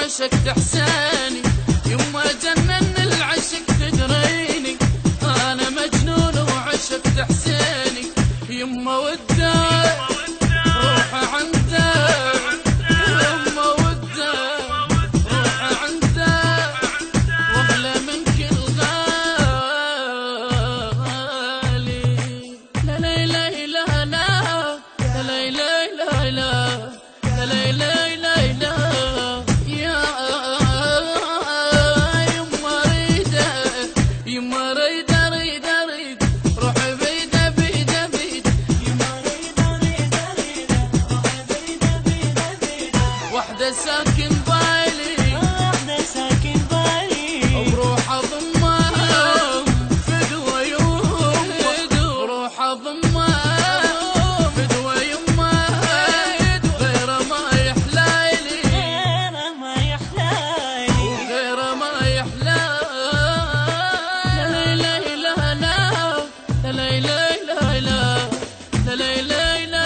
عشقت احساني يما جنن العشق تدريني انا مجنون وعشقت احساني يما وداي روح عنده يما وداي روح عنده واغلى من كل غالي لا لا لا لا لا لا لا لا لا لا لا ساكن بالي واحدة ساكن بالي وروح اضمها فدوى يمه وروح اضمها فدوى يمه غير ما يحلالي غير ما يحلالي غير ما يحلالي لا لا لا لا لا لا لا لا لا لا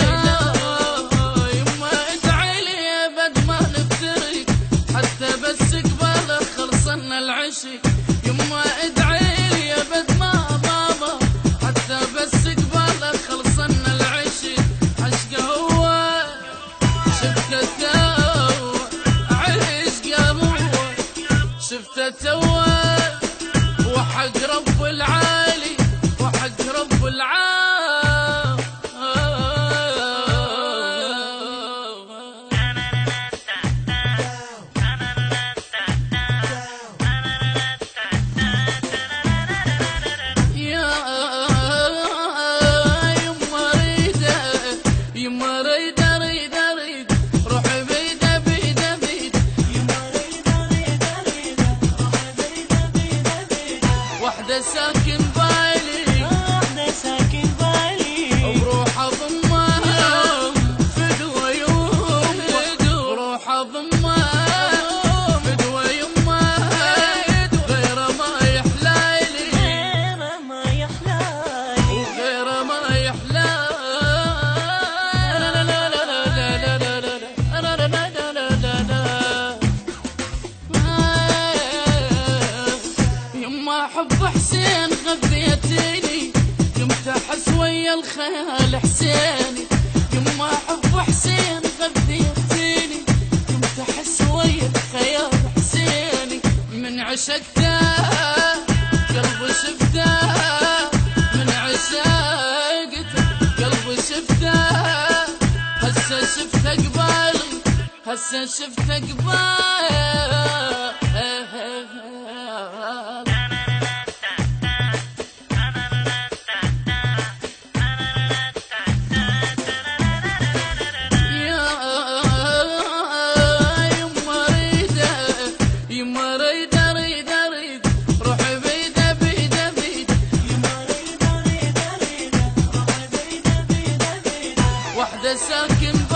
يما ادعي لي يا بد ما بابا حتى بس قبالك خلصنا العشق عشقه هو شفته تو عشقه هو شفته تو وحق رب العالي وحق رب العالي ساكن بالي واحدة ساكن بالي وروح اضمها فدوى يمه وروح اضمها فدوى يمه غير ما يحلالي غير ما يحلالي غير ما يحلالي لا لا لا لا لا لا لا يما حب حسين غذيتيني قمت احس ويا الخيال حسيني يما حب حسين غذيتيني قمت احس ويا الخيال حسيني من عشقته قلبي شفته من عشقته قلبي شفته هسه شفته قبالي هسه شفته قبالي ساكن